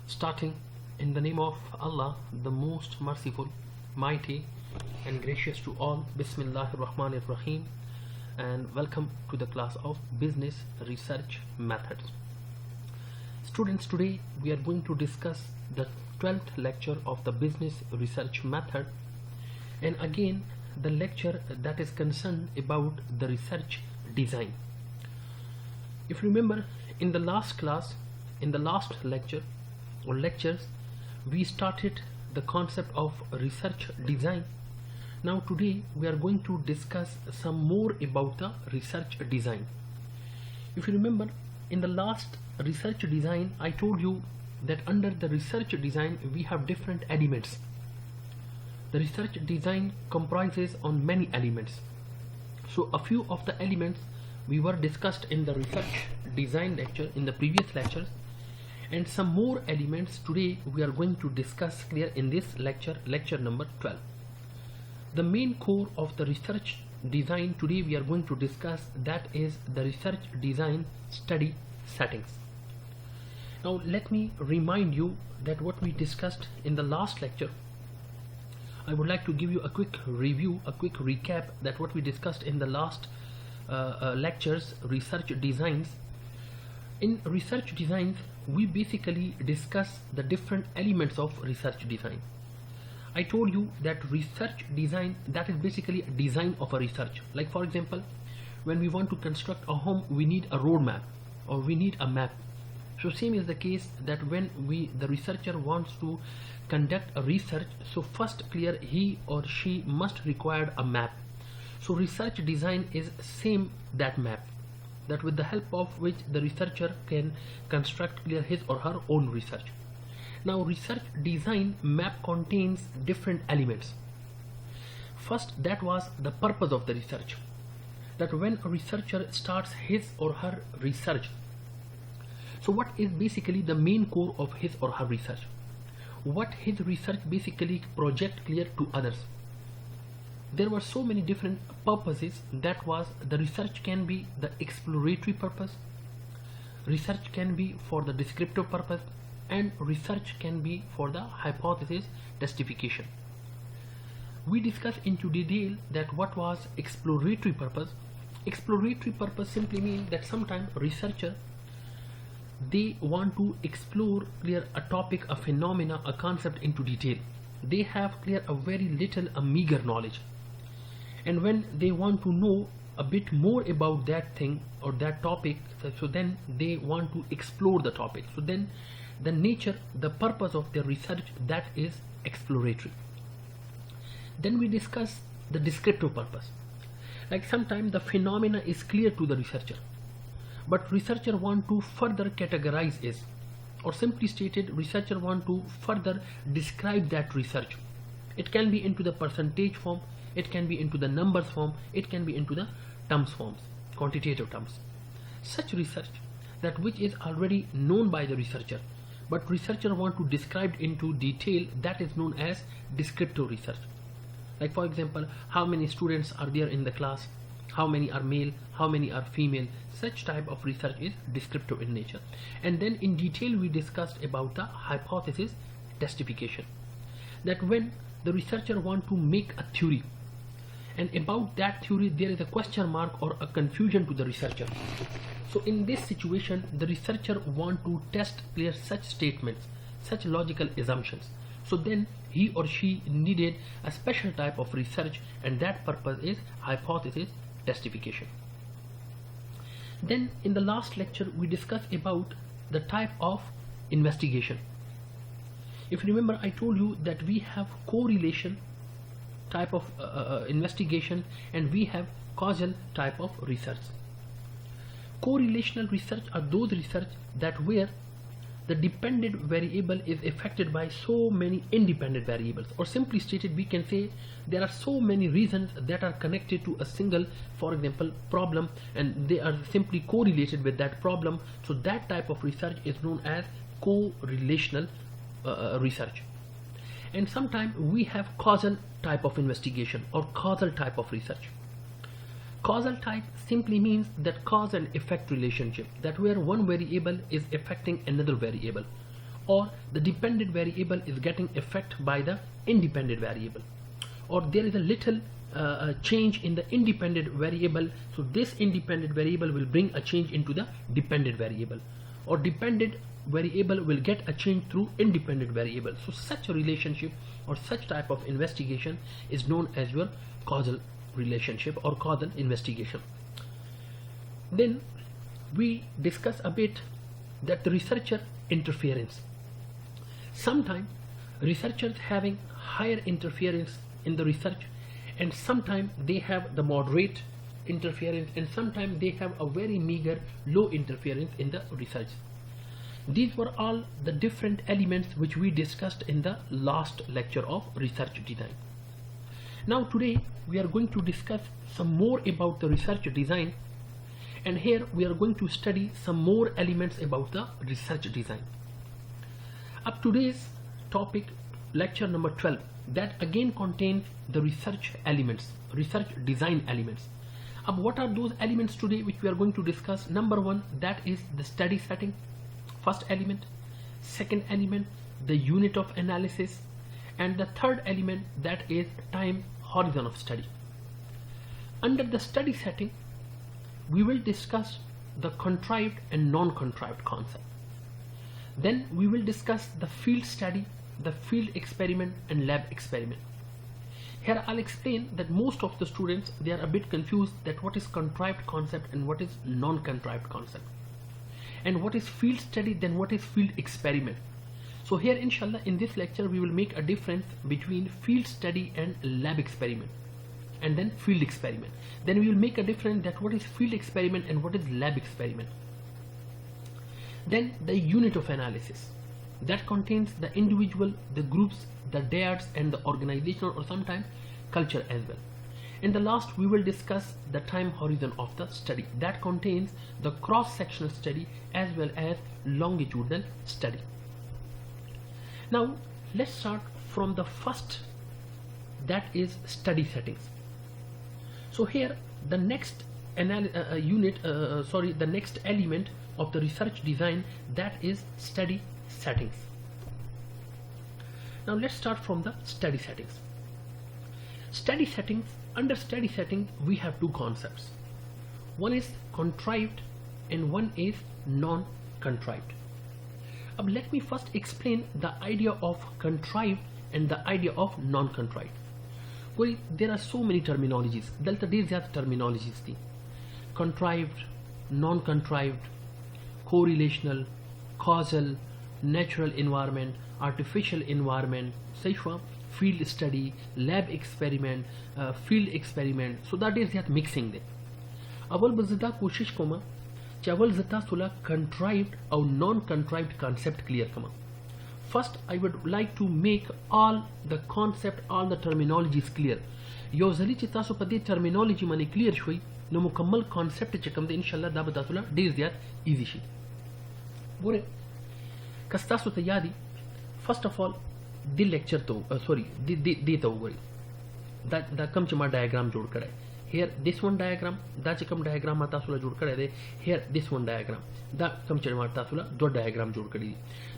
Starting in the name of Allah, the most merciful, mighty and gracious to all. Bismillahir Rahmanir Rahim, and welcome to the class of Business Research Methods. Students, today we are going to discuss the 12th lecture of the Business Research Method, and again the lecture that is concerned about the research design. If you remember, in the last class, in the last lecture or lectures, we started the concept of research design. Now today we are going to discuss some more about the research design. If you remember, in the last research design I told you that under the research design we have different elements. The research design comprises on many elements. So a few of the elements we were discussed in the research design lecture, in the previous lectures, and some more elements today we are going to discuss clear in this lecture, lecture number 12. The main core of the research design today we are going to discuss, that is the research design study settings. Now let me remind you that what we discussed in the last lecture. I would like to give you a quick review, a quick recap that what we discussed in the last lectures, research designs. In research designs we basically discuss the different elements of research design. I told you that research design, that is basically a design of a research. Like for example, when we want to construct a home, we need a roadmap or we need a map. So same is the case that when the researcher wants to conduct a research, so first clear he or she must require a map. So research design is same that map, that with the help of which the researcher can construct clear his or her own research. Now research design map contains different elements. First, that was the purpose of the research, that when a researcher starts his or her research, so what is basically the main core of his or her research, what his research basically project clear to others. There were so many different purposes. That was, the research can be the exploratory purpose, research can be for the descriptive purpose, and research can be for the hypothesis testification. We discussed into detail that what was exploratory purpose. Exploratory purpose simply means that sometimes researcher, they want to explore clear a topic, a phenomena, a concept into detail. They have clear a very little, a meager knowledge, and when they want to know a bit more about that thing or that topic, so then they want to explore the topic. So then the nature, the purpose of their research, that is exploratory. Then we discuss the descriptive purpose. Like sometimes the phenomena is clear to the researcher, but researcher want to further categorize it, or simply stated, researcher want to further describe that research. It can be into the percentage form, it can be into the numbers form, it can be into the terms forms, quantitative terms. Such research, that which is already known by the researcher, but researcher want to describe into detail, that is known as descriptive research. Like for example, how many students are there in the class, how many are male, how many are female. Such type of research is descriptive in nature. And then in detail we discussed about the hypothesis testification, that when the researcher want to make a theory, and about that theory there is a question mark or a confusion to the researcher. So in this situation the researcher want to test clear such statements, such logical assumptions. So then he or she needed a special type of research, and that purpose is hypothesis testification. Then in the last lecture we discussed about the type of investigation. If you remember, I told you that we have correlation type of investigation, and we have causal type of research. Correlational research are those research that where the dependent variable is affected by so many independent variables, or simply stated we can say there are so many reasons that are connected to a single, for example, problem, and they are simply correlated with that problem. So that type of research is known as correlational research. And sometimes we have causal type of investigation or causal type of research. Causal type simply means that cause and effect relationship, that where one variable is affecting another variable, or the dependent variable is getting affected by the independent variable, or there is a little change in the independent variable, so this independent variable will bring a change into the dependent variable, or dependent variable will get a change through independent variable. So such a relationship or such type of investigation is known as your causal relationship or causal investigation. Then we discuss a bit that the researcher interference. Sometimes researchers having higher interference in the research, and sometimes they have the moderate interference, and sometimes they have a very meager low interference in the research. These were all the different elements which we discussed in the last lecture of research design. Now today we are going to discuss some more about the research design, and here we are going to study some more elements about the research design. Up today's topic, lecture number 12, that again contains the research elements, research design elements. What are those elements today which we are going to discuss? Number one, that is the study setting, first element. Second element, the unit of analysis, and the third element, that is time horizon of study. Under the study setting, we will discuss the contrived and non-contrived concept. Then we will discuss the field study, the field experiment and lab experiment. Here I'll explain that most of the students, they are a bit confused that what is contrived concept and what is non-contrived concept, and what is field study, then what is field experiment. So here inshallah in this lecture we will make a difference between field study and lab experiment, and then field experiment. Then we will make a difference that what is field experiment and what is lab experiment. Then the unit of analysis, that contains the individual, the groups, the dyads and the organizational or sometimes culture as well. In the last we will discuss the time horizon of the study, that contains the cross-sectional study as well as longitudinal study. Now let's start from the first, that is study settings. So here the next the next element of the research design, that is study settings. Now let's start from the study settings. Study settings, under study setting we have two concepts. One is contrived and one is non-contrived. Let me first explain the idea of contrived and the idea of non-contrived. Well, there are so many terminologies. Delta D ज़्यादा terminologies थी. Contrived, non-contrived, correlational, causal, natural environment, artificial environment, सही हुआ, field study, lab experiment, field experiment. So that is that mixing दे. अवल बज़दा कोशिश कमा चावल ज़ता सुला contrived और non-contrived concept clear कमा. First, I would like to make all the concept, all the terminologies clear. यो ज़ली चिता सो पदे terminology माने clear शुई, नो मुकम्मल concept चिकम दे इंशाल्लाह दा बता सुला डेज़ दियार easy शी. बोरे कस्ता सो तैयारी. First of all, the lecture तो दे तो वरी. दा कम चमा diagram जोड़ कर है. Here this one diagram, दा चिकम diagram आता सुला जोड़ कर है दे. Here this one diagram, दा कम चमा आता सुला दो diagram जोड़ कर दी.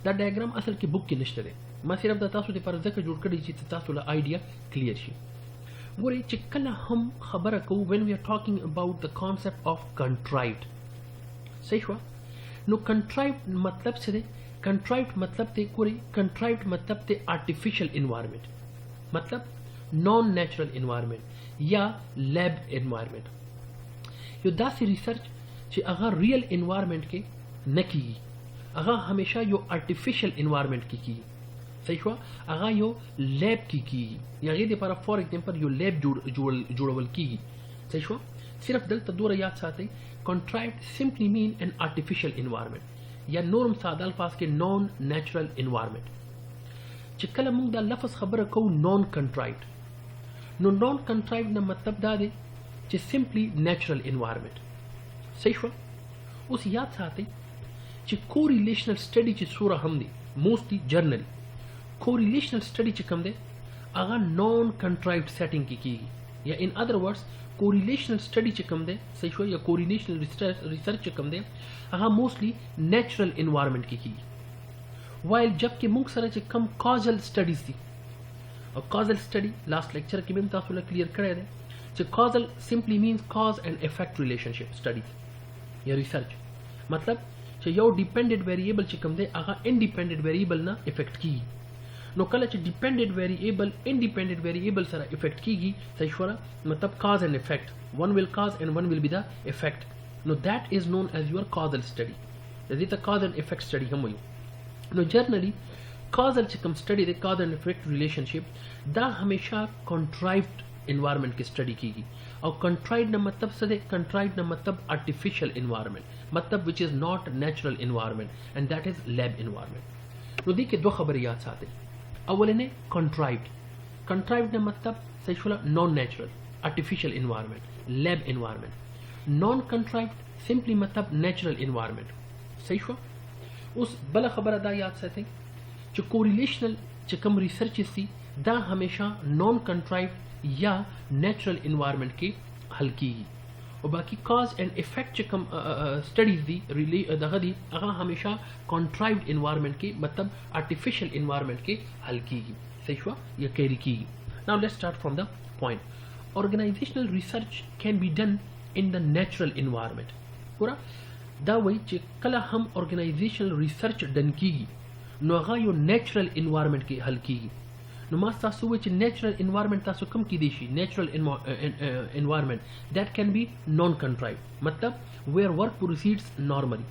दा diagram असल की book की निश्चित है. मैं सिर्फ दा तासु दे पर ज़क जोड़ कर दी चीज़ तासुला idea clear शी. बोले चिकला हम खबर को when we are talking about the concept of contrived. सही हुआ. नो contrived मतलब से दे, contrived मतलब ते कोरे, contrived मतलब ते artificial environment, मतलब non natural environment या lab environment. यो दासी research चे अगर real environment के न की, अगर हमेशा यो artificial environment की, सही हुआ. अगर यो lab की, या ये दे पारा for example यो lab जोड़वल की, सही हुआ. सिर्फ दल तदूर याद साथे contrived simply mean an artificial environment या नॉर्म सादा अल्फाज के non natural environment. चिकला मुंग दा लफ्ज़ खबर को non contrived. No non contrived ना मतलब दा दे चे simply natural environment. सही हुआ. उस याद साथे चे correlational study चे सूरा हम दे mostly journal correlational study चे कम दे अगर non contrived setting की या in other words correlational study चे कम दे, सही हुआ, या correlational research चे कम दे अगर mostly natural environment की. while जबकि موږ سره چې کم causal studies دي او causal study last lecture کې مم تاسو له clear کړی دی چې causal simply means cause and effect relationship studies یا research مطلب چې یو dependent variable چې کوم دی هغه independent variable نه افیکټ کیږي نو کله چې dependent variable independent variable سره افیکټ کیږي صحیح شو مطلب cause and effect one will cause and one will be the effect no that is known as your causal study د دې ته cause and effect study هم وایو نو generally causal چې کوم study د cause and effect relationship دا همیشه contrived environment کې study کیږي او contrived نه مطلب څه دی contrived نه مطلب artificial environment مطلب which is not natural environment and that is lab environment نو دې کې دوه خبرې یاد ساتئ اولنې contrived نه مطلب صحیح شو non natural artificial environment lab environment non contrived simply مطلب natural environment صحیح شو اوس بل خبره دا یاد ساتئ چې correlational چې کوم researches دي دا همیشه non contrived یا natural environment کې حل کیږي او باقی cause and effect چې کوم studies دي دغه دي هغه همیشه contrived environment کې مطلب artificial environment کې حل کیږي صحیح شو یا کیری کیږي now let's start from the point organizational research can be done in the natural environment ګوره دا وایي چې کله هم organizational research done کیږي نو هغه یو natural environment کې حل کیږي نو ما تاسو وایي چې natural environment تاسو کوم کې دی شي natural environment that can be non contrived مطلب where work proceeds normally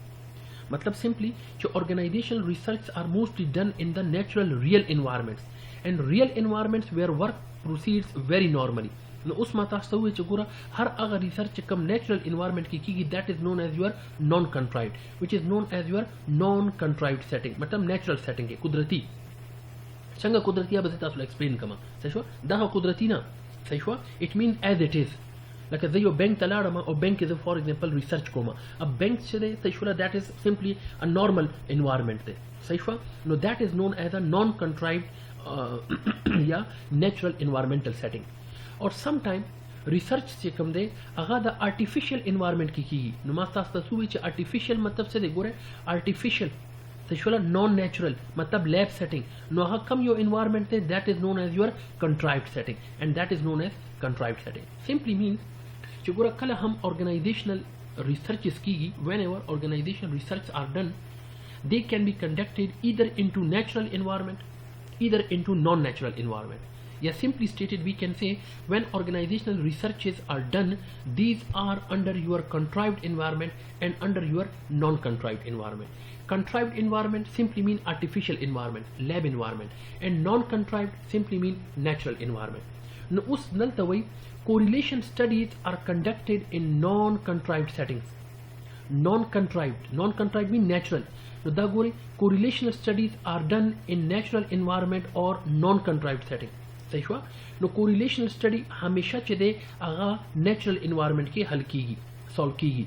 مطلب simply چې organizational research are mostly done in the natural real environments and real environments where work proceeds very normally نو اوس ما تاسو وایي چې ګوره هر هغه ریسرچ چې کوم natural environment کې کیږي that is known as your non contrived which is known as your non contrived setting مطلب natural setting کې قدرتی څنګه قدرتی به تاسو ایکسپلین کوم صحیح شو دا قدرتی نه صحیح شو it means as it is لکه زه یو بینک ته لاړم او بینک کې زه فور ایگزامپل ریسرچ کوم ا بینک چې دی صحیح شو that is simply a normal environment دی صحیح شو نو that is known as a non contrived یا natural environmental setting or sometime research چې کوم دی هغه د artificial environment کې کیږي نو ما تاسو ته وایي چې artificial مطلب څه دی ګوره artificial صحیح شو non natural مطلب lab setting نو هغه کوم یو environment دی that is known as your contrived setting and that is known as contrived setting simply means چې ګوره کله هم organizational researches کیږي whenever organizational research are done they can be conducted either into natural environment either into non natural environment yeah simply stated we can say when organizational researches are done these are under your contrived environment and under your non contrived environment contrived environment simply mean artificial environment lab environment and non contrived simply mean natural environment now us dalta way correlation studies are conducted in non contrived settings non contrived mean natural now da gore correlational studies are done in natural environment or non contrived setting صحیح شو نو correlational study همیشه چې دی هغه natural environment کې حل کیږي solve کیږي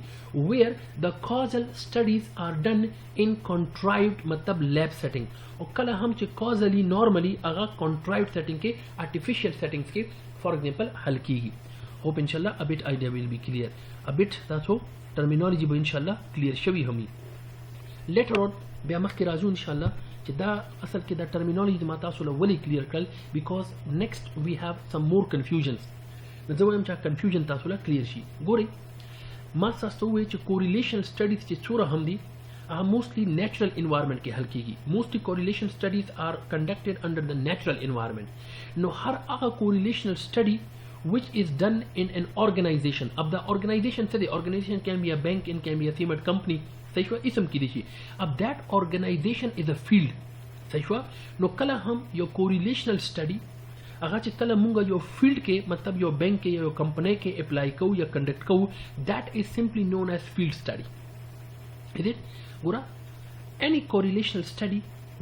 where the causal studies are done in contrived مطلب lab setting او کله هم چې causally normally هغه contrived setting کې artificial settings کې for example حل کیږي hope inshallah a bit idea will be clear a bit تاسو terminology به inshallah clear شوي همي later on بیا مخکې راځو inshallah چې دا اصل کې دا terminology ما تاسو له ولې clear کړل because next we have some more confusions نو زه وایم چې confusion تاسو له clear شي ګورئ ما تاسو وایي چې correlation studies چې څوره هم دي هغه mostly natural environment کې حل کیږي mostly correlation studies are conducted under the natural environment نو هر هغه correlational study which is done in an organization अब the organization څه دی organization can be a bank and can be a cement company صحیح شو اسم کې دي شي अब that organization is a field صحیح شو نو کله هم یو correlational study هغه چې کله مونږ یو فیلډ کې مطلب یو بینک کې یو کمپنی کې اپلای کوو یا کنډکټ کوو that is simply known as field study is it ګوره any correlational study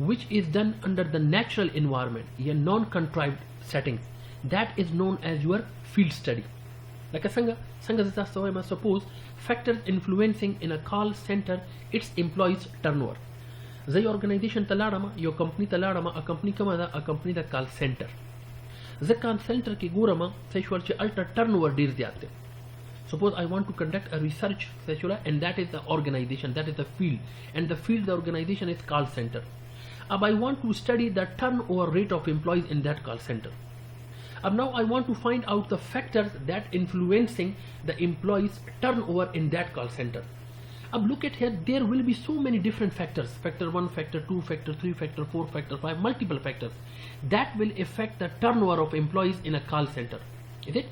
which is done under the natural environment یا non contrived settings that is known as your field study لکه څنګه زه تاسو وایم suppose factors influencing in a call center its employees turnover زه یو organization ته لاړم یو کمپنی ته لاړم ا کمپنی کومه ده ا کمپنی د کال سنټر زه کال سنټر کې ګورم چې شو چې الټر ټرنوور ډیر زیات دی suppose I want to conduct a research and that is the organization that is the field and the field the organization is call center अब I want to study the turnover rate of employees in that call center. अब now I want to find out the factors that influencing the employees turnover in that call center. अब look at here, there will be so many different factors, factor 1, factor 2, factor 3, factor 4, factor 5, multiple factors that will affect the turnover of employees in a call center. Is it?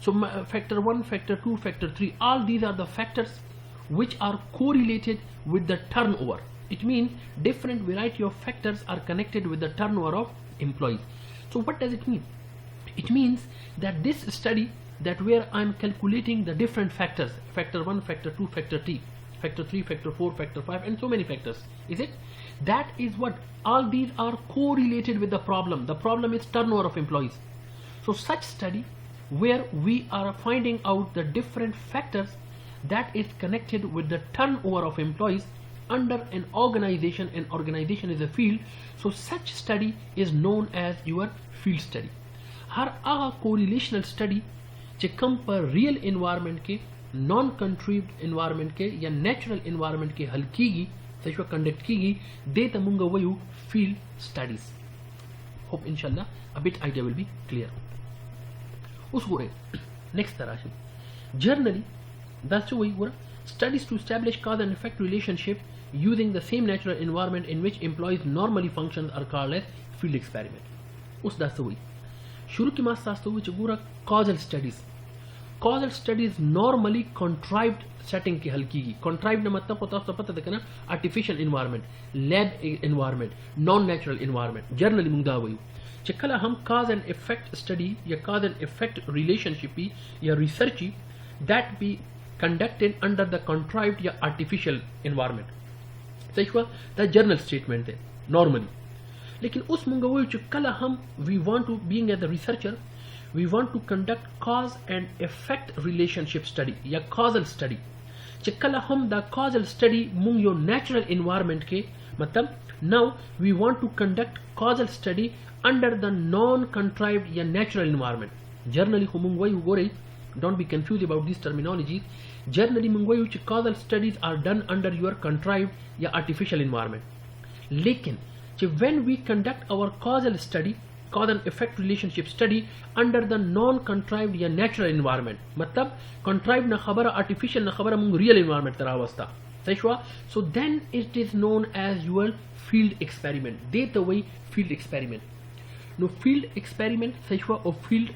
So factor 1, factor 2, factor 3, all these are the factors which are correlated with the turnover. It means different variety of factors are connected with the turnover of employees. So what does it mean? It means that this study, that where I'm calculating the different factors, factor 1, factor 2, factor 3, factor 3, factor 4, factor 5, and so many factors, is it? That is what all these are correlated with the problem. The problem is turnover of employees. So such study where we are finding out the different factors that is connected with the turnover of employees under an organization, and organization is a field, so such study is known as your field study. हर आगा correlational study जे कम पर real environment के, non contrived environment के या natural environment के हल कीगी, सही कंडक्ट कीगी, दे तमुंगा वयू फील्ड स्टडीज. होप इंशाल्लाह a bit idea will be clear. उस गोरे नेक्स्ट तरह से generally that's why we studies to establish cause and effect relationship using the same natural environment in which employees normally functions are called as field experiment. उस that's why शुरू की मास सास्तु विच गुरा causal studies normally contrived setting की हल कीगी. contrived ना मतलब पता देखना artificial environment, lab environment, non natural environment, generally मुंगदा वयू चकला हम cause and effect study या cause and effect relationship ही या research he that be conducted under the contrived या artificial environment. सही हुआ द जर्नल स्टेटमेंट है normally. लेकिन उस मुंगवों कला हम we want to, being as a researcher, we want to conduct cause and effect relationship study या causal study. कला हम the causal study मुंग यो natural environment के मतलब now we want to conduct causal study under the non-contrived या natural environment. Generally मुंग वही गोरे, don't be confused about these terminologies. Generally मुंग वही causal studies are done under your contrived या artificial environment. लेकिन when we conduct our causal study, cause and effect relationship study under the non-contrived या natural environment, मतलब contrived ना खबरा artificial ना खबरा मुंग real environment तरह अवस्था, सही हुआ. So then it is known as your field experiment. They the way field experiment. No field experiment सही हुआ और field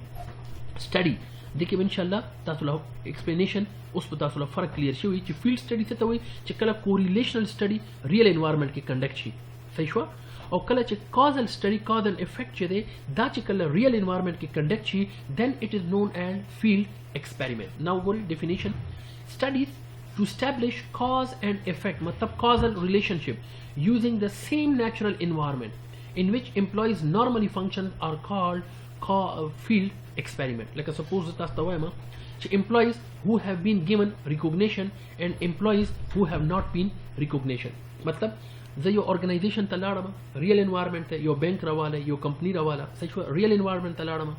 study देखिए इंशाल्लाह तासुला explanation उस पर तासुला फर्क क्लियर शे हुई कि field study से तो वही चिकला correlational study real environment के conduct शी, सही हुआ. और कल causal study, cause and effect चेदे दा चिकला real environment के conduct she, then it is known as field experiment. Now go definition. Studies to establish cause and effect मतलब causal relationship using the same natural environment in which employees normally function are called field experiment. Like suppose employees who have been given recognition and employees who have not been recognition. मतलब जो यो organization तलाड़ा real environment है, यो bank रवाला, यो company रवाला, सही real environment तलाड़ा में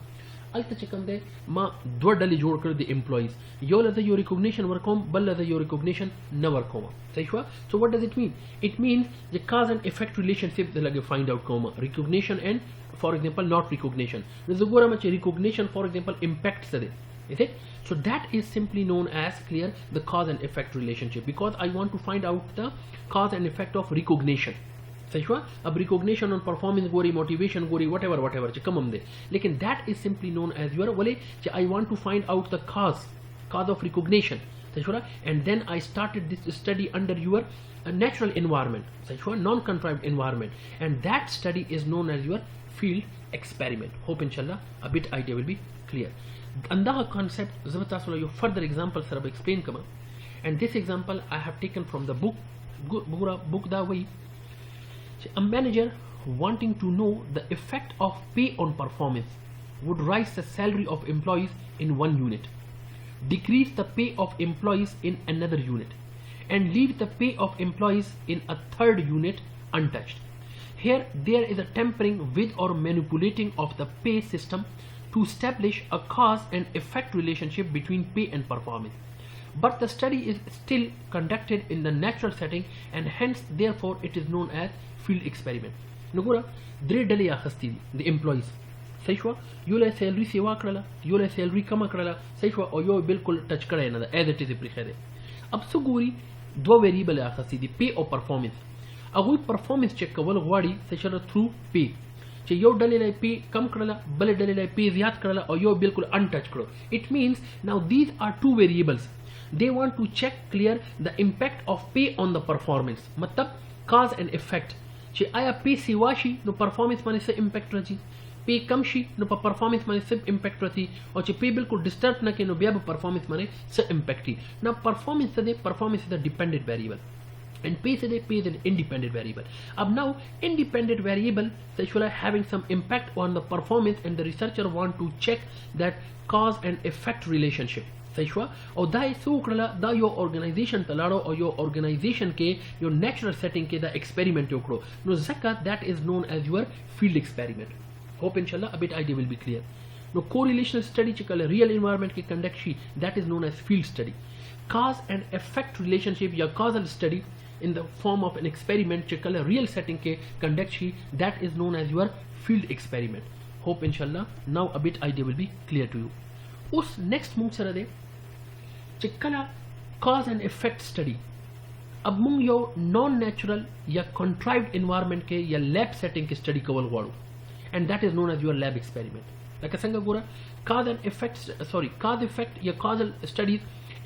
अलते chicken दे माँ दो डली जोड़ कर दे employees, यो लता यो recognition वर्कों, बल लता यो recognition न वर्कों, सही हुआ. So what does it mean? It means the cause and effect relationship दे लगे find out कोमा recognition and for example not recognition. जो गोरा में recognition for example impact से दे, is it? So that is simply known as clear the cause and effect relationship, because I want to find out the cause and effect of recognition. सही हुआ. अब recognition on performance गोरी, motivation गोरी, whatever कम हम दे, लेकिन that is simply known as your बोले I want to find out the cause of recognition, सही हुआ. And then I started this study under your natural environment, सही हुआ, non-contrived environment, and that study is known as your field experiment. Hope inshallah a bit idea will be clear. Another concept ज़बरदस्त your further example sir explain kama, and this example I have taken from the book da way. A manager wanting to know the effect of pay on performance would raise the salary of employees in one unit, decrease the pay of employees in another unit, and leave the pay of employees in a third unit untouched. Here there is a tampering with or manipulating of the pay system to establish a cause and effect relationship between pay and performance. But the study is still conducted in the natural setting, and hence therefore it is known as field experiment. نو ګوره درې ډلې اخیستې دي د امپلویز صحیح شوه یو له سیلري سیوا کړله یو له سیلري کمه کړله صحیح شوه او یو بالکل ټچ کړی نه ده ایز اټ از یې پرېښی دی اب څه ګوري دوه ویریبل اخیستې دي پی او پرفارمنس هغوی پرفارمنس چیک کول غواړي صحیح شوه تھرو پی چې یو ډلې له پی کم کړله بلې ډلې له پی زیات کړله او یو بالکل انټچ کړو اټ مینس ناو دیز آر ټو ویریبلز they want to check clear the impact of pay on the performance مطلب cause and effect چې آیا پی سیوا شي نو پرفارمنس باندې څه امپیکټ راځي پی کم شي نو په پرفارمنس باندې څه امپیکټ راځي او چې پی بالکل ډسټرب نه کړي نو بیا به پرفارمنس باندې څه امپیکټ وي نو پرفارمنس څه دی پرفارمنس از a dependent variable and pay is an independent variable. Now independent variable actually having some impact on the performance and the researcher want to check that cause and effect relationship. صحیح شوه او دا یې څه وکړله دا یو ارګنایزیشن ته لاړو او یو ارګنایزیشن کې یو نیچرل سیټینګ کې دا ایکسپریمنٹ یې وکړو نو ځکه دیٹ از نون ایز یور فیلډ ایکسپریمنٹ hope inshallah a bit idea will be clear no correlational study چې کله ریئل انوایرمنٹ کې کنډکټ شي دیٹ از نون ایز فیلډ study cause and effect relationship یا causal study in the form of an experiment چې کله real setting کې conduct شي that is known as your field experiment hope inshallah now a bit idea will be clear to you اوس next مونږ سره دی چې کله cause and effect study اب مونږ یو non natural یا contrived environment کې یا lab setting کې study کول غواړو and that is known as your lab experiment لکه څنګه ګوره cause effect یا causal studies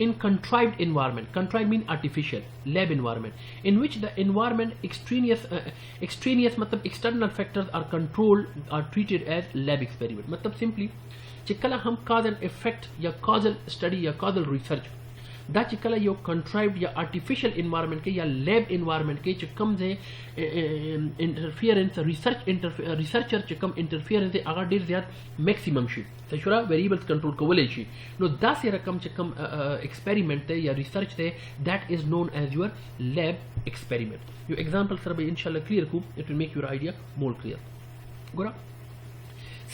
in contrived environment contrived mean artificial lab environment in which the environment extraneous matlab external factors are controlled are treated as lab experiment matlab simply چې کله هم cause and effect یا causal study یا causal research دا چې کله یو contrived یا artificial environment کې یا lab environment کې چې کوم ځای interference researcher چې کوم interference دی هغه ډیر زیات maximum شي صحیح شوه variables control کولی شي نو داسې رقم چې کوم experiment دی یا research دی that is known as your lab experiment یو example سره به انشاءالله clear کو it will make your idea more clear ګوره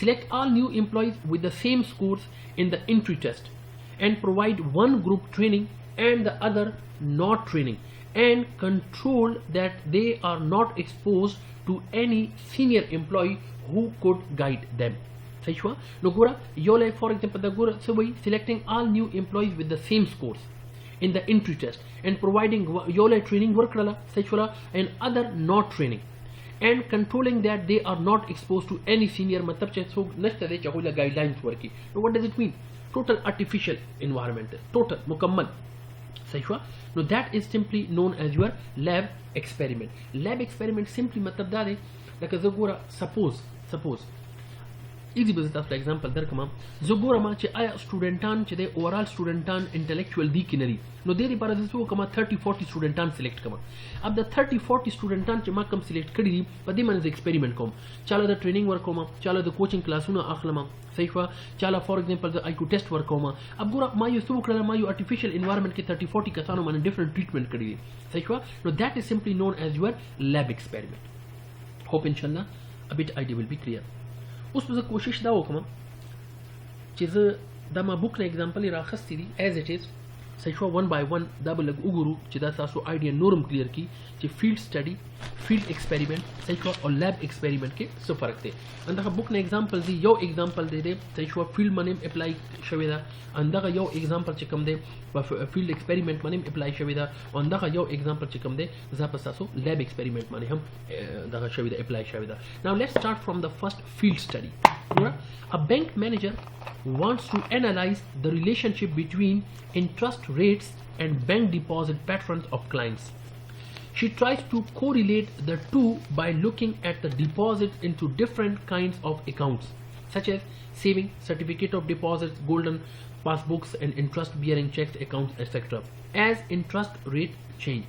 select all new employees with the same scores in the entry test and provide one group training and the other not training and control that they are not exposed to any senior employee who could guide them صحیح شوه نو ګوره یو لی فار ایگزامپل دا ګوره څه وایي selecting all new employees with the same scores in the entry test and providing یو لی training ورکړله صحیح شوه and other not training and controlling that they are not exposed to any senior مطلب چې څوک نشته دی چې هغوی له guidelines ورکړي نو what does it mean total artificial environment total مکمل صحیح شوه نو that is simply known as your lab experiment simply مطلب دا دی لکه زه ګوره suppose ایزی به زه تاسو ته اگزامپل درکړم زه ګورم چې آیا سټوډنټان چې دی اوورال سټوډنټان انټلیکچوال دي که نه دي نو دې لپاره زه څه وکړم 30-40 سټوډنټان سلیکټ کړم اب د 30-40 سټوډنټان چې ما کوم سلیکټ کړي دي په دې باندې زه ایکسپریمنټ کوم چاله د ټریننګ ورکوم چاله د کوچنګ کلاسونه اخلم صحیح شوه چاله فار ایگزامپل د IQ ټیسټ ورکوم اب ګوره ما یو څه وکړل ما یو artificial environment کې 30-40 کسانو باندې ډیفرنٹ ټریټمنټ کړي دي صحیح شوه نو that is simply known as your lab experiment hope inshallah a bit idea will be clear اوس به زه کوشش دا وکړم چې زه دا ما بوک نه اگزامپل یې راخیستی دي ایز اټ از صحیح شوه 1 by 1 دا به لږ وګورو چې دا تاسو آیډیا نورم کلیر کړي چې فیلډ سټډي فیلډ ایکسپریمنٹ صحیح شوه او لیب ایکسپریمنٹ کې څه فرق دی همدغه بوک نه اگزامپل دی یو اگزامپل دی صحیح شوه فیلډ باندې اپلای شوی ده همدغه یو اگزامپل چې کوم دی په فیلډ ایکسپریمنٹ باندې اپلای شوی ده او همدغه یو اگزامپل چې کوم دی زه په تاسو لیب ایکسپریمنٹ باندې هم دغه شوی ده اپلای شوی ده ناو لیټس سٹارټ فرام د فرست فیلډ سټډي A bank manager wants to analyze the relationship between interest rates and bank deposit patterns of clients. She tries to correlate the two by looking at the deposits into different kinds of accounts, such as saving, certificate of deposits, golden passbooks, and interest-bearing checks accounts, etc. as interest rate change.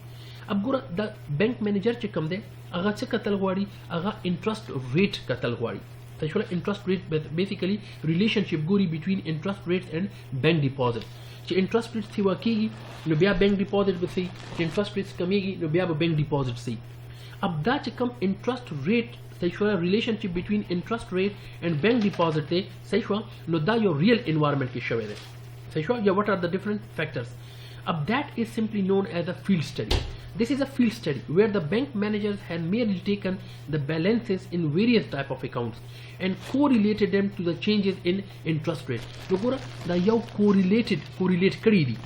अब गोरा the bank manager چې کوم دی هغه څه کتل غواړي هغه interest rate کتل غواړي صحیح interest rate basically relationship ګوري between interest rates and bank deposits چې interest rates سیوا کیږي نو بیا bank deposit به سي چې interest rates کمیږي نو بیا به bank deposit سي اب دا چې کوم interest rate صحیح relationship between interest rate and bank deposit دی صحیح نو دا یو real environment کې شوی دی صحیح یا what are the different factors अब that is simply known as a field study This is a field study where the bank managers had merely taken the balances in various type of accounts and correlated them to the changes in interest rate. Nogura da yau correlate kari di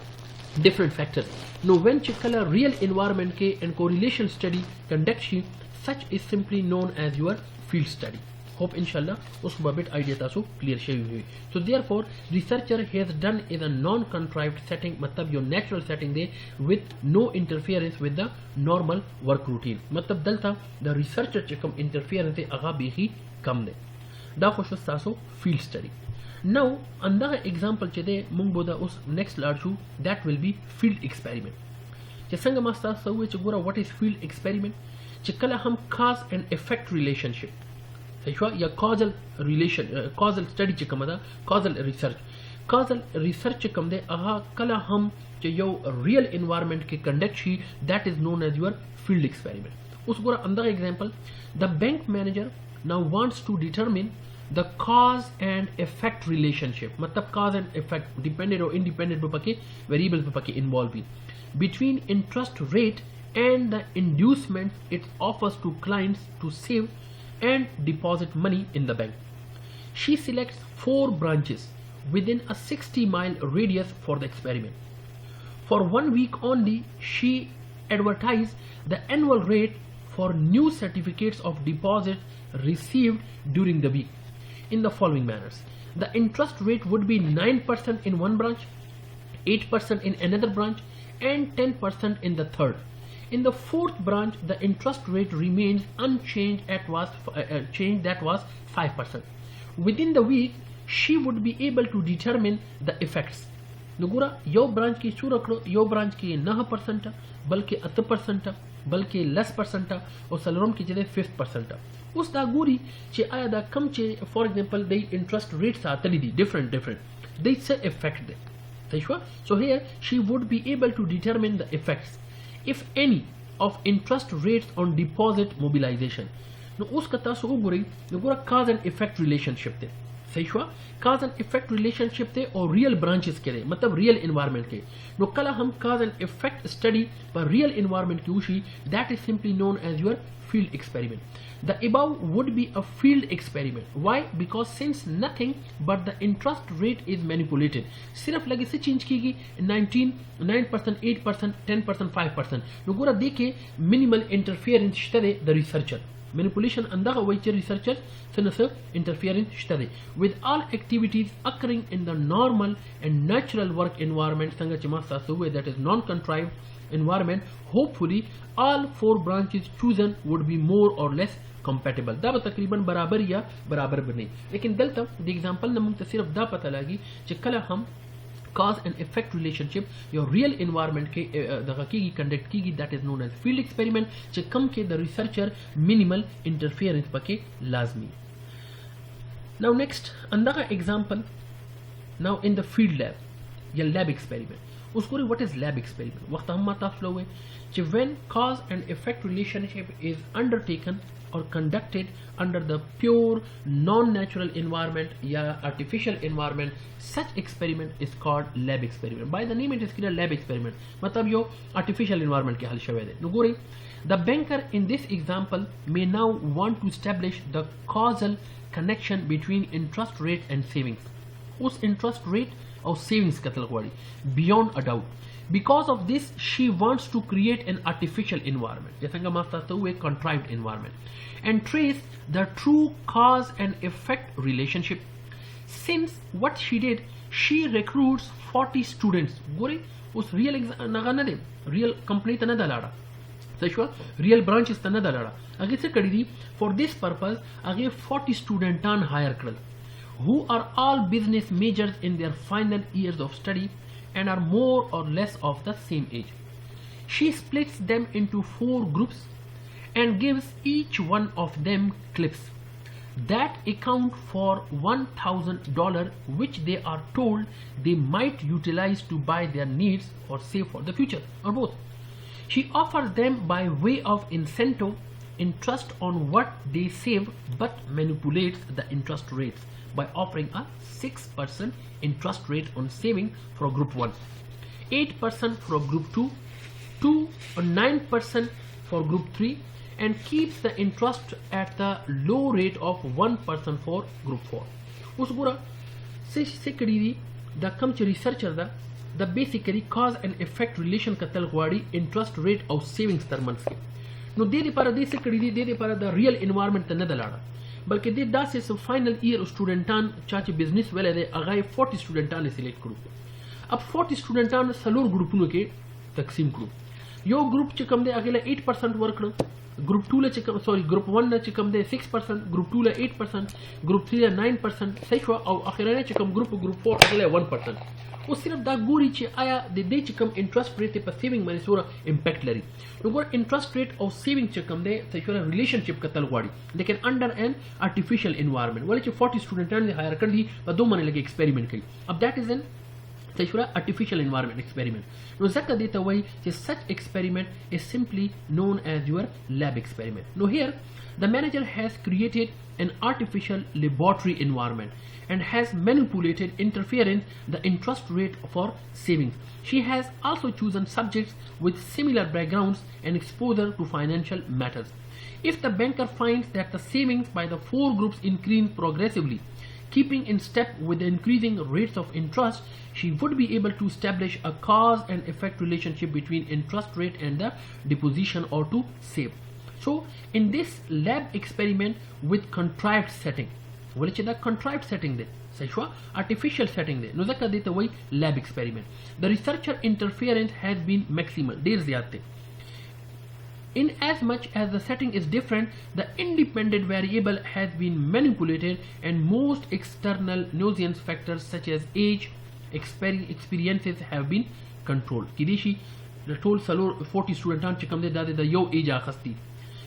different factors. No when chikala real environment ke and correlation study conduct shi, such is simply known as your field study. Hope inshallah usko bit idea tasu clear shayi. So therefore researcher has done in a non-contrived setting, matlab your natural setting there with no interference with the normal work routine. Matlab dalta the researcher chikam interference aga bihi kam ne. Da khoshu tasu field study. Now another example chede mung boda us next large that will be field experiment. Chesanga masta sawe chugura what is field experiment? Chikala hum cause and effect relationship. या causal relation causal study च कम दा causal research च कम दे आहा कला हम च यो real environment के conduct she that is known as your field experiment. उस गोरा अंदर example the bank manager now wants to determine the cause and effect relationship, मतलब cause and effect dependent or independent पे variables पे involved between interest rate and the inducement it offers to clients to save and deposit money in the bank. She selects 4 branches within a 60-mile radius for the experiment. For 1 week only, she advertised the annual rate for new certificates of deposit received during the week in the following manners. The interest rate would be 9% in one branch, 8% in another branch, and 10% in the third. In the fourth branch, the interest rate remains unchanged that was 5%. Within the week, she would be able to determine the effects. Nugura, yo branch ki churakro, yo branch ki 9%, balki 8%, balki less percent, or salarom ki jade 5%. Us da guri che aya da kam che, for example, the interest rates are different. They say effect there. So here she would be able to determine the effects, if any, of interest rates on deposit mobilization. No uska tasu uguri nugura cause and effect relationship there. Saishwa cause and effect relationship there or real branches ke matlab real environment ke. No kala hum cause and effect study par real environment ki ushi, that is simply known as your field experiment. The above would be a field experiment. Why? Because since nothing but the interest rate is manipulated, सिर्फ लगे से change कीगी 9%, 8%, 10%, 5%. नगुरा देखे minimal interference शतरे the researcher. Manipulation अंदागा वही researcher से interference शतरे. With all activities occurring in the normal and natural work environment संगा चमा सासुवे that is non-contrived environment, hopefully all 4 branches chosen would be more or less compatible. दा तकरीबन बराबर या बराबर बने. लेकिन दलता the example नमून तो सिर्फ दा पता लगी कि कला हम cause and effect relationship your real environment के दगा की conduct की that is known as field experiment चे कम के the researcher minimal interference पके लाजमी. Now next अंदर example now in the field lab या lab experiment. उसको what is lab experiment? वक्त हम माता फ्लो है कि when cause and effect relationship is undertaken or conducted under the pure non-natural environment या artificial environment, such experiment is called lab experiment. By the name it is called lab experiment. मतलब यो artificial environment के हाल शवे दे. नगोरे the banker in this example may now want to establish the causal connection between interest rate and savings. उस interest rate और savings का Talwari beyond a doubt. Because of this, she wants to create an artificial environment, जैसा कि master तो एक contrived environment, and trace the true cause and effect relationship. Since what she did, she recruits 40 students. गोरे उस real Naga न दे, real company तना दलाड़ा, सही real branches तना दलाड़ा. आगे से करी थी for this purpose आगे 40 student टान hire करल, who are all business majors in their final years of study and are more or less of the same age. She splits them into 4 groups and gives each one of them clips that account for $1,000 which they are told they might utilize to buy their needs or save for the future, or both. She offers them by way of incentive interest on what they save but manipulates the interest rates by offering a 6% interest rate on saving for group 1, 8% for group 2, to 9% for group 3 and keeps the interest at the low rate of 1% for group 4. us gura secondary the come to researcher the basically cause and effect relation katal gwadi interest rate of savings terms ke no de para de secondary de para the real environment te ne dalada बल्कि दे दा से final year स्टूडेंटान चाचे business वेले दे अगाई 40 स्टूडेंटान select करू अब 40 स्टूडेंटान सलोर ग्रुपनु के तकसीम करू यो ग्रुप च कम दे अगले 8% वर्क ग्रुप 2 ले च सॉरी ग्रुप 1 ले च कम दे 6% ग्रुप 2 ले 8% ग्रुप 3 ले 9% सही हुआ और आखिर ने च कम ग्रुप 4 अगले 1% वो सिर्फ दा गोरी च आया दे च कम इंटरेस्ट रेट पे सेविंग मनी सोरा इंपैक्ट लरी नो इंटरेस्ट रेट और सेविंग च कम दे सही हुआ रिलेशनशिप का तलवाड़ी लेकिन अंडर एन आर्टिफिशियल एनवायरनमेंट वाले च 40 स्टूडेंट ने हायर कर दी और 2 महीने लगे एक्सपेरिमेंट की अब that is an artificial environment experiment. No zaka data way such experiment is simply known as your lab experiment. Now here the manager has created an artificial laboratory environment and has manipulated interference the interest rate for savings. She has also chosen subjects with similar backgrounds and exposure to financial matters. If the banker finds that the savings by the 4 groups increase progressively, keeping in step with the increasing rates of interest, she would be able to establish a cause and effect relationship between interest rate and the deposition or to save. So in this lab experiment with contrived setting, which is the contrived setting there, artificial setting there, no zaka deta way lab experiment, the researcher interference has been maximal, der zyade. In as much as the setting is different, the independent variable has been manipulated and most external nuisance factors such as age, experiences have been controlled. Kideshi told Salor 40 students chikam de dade the yo age akhasti.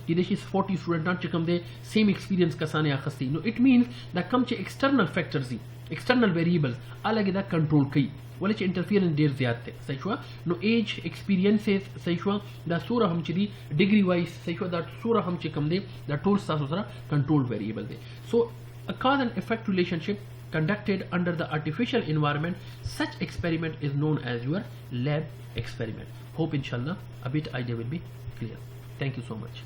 Kideshi 40 students chikam de same experience kasane akhasti. No, it means that come to external factors, external variables alage da control kai. वले च interference देर ज़्यादा थे सही हुआ no as experiences सही हुआ दा सूरा हम चीज़ डिग्री वाइज सही हुआ दा सूरा हम चीज़ कम दे दा टोल सास उसरा कंट्रोल वेरिएबल दे सो a cause and effect relationship conducted under the artificial environment. Such experiment is known as your lab experiment. Hope inshallah a bit idea will be clear. Thank you so much.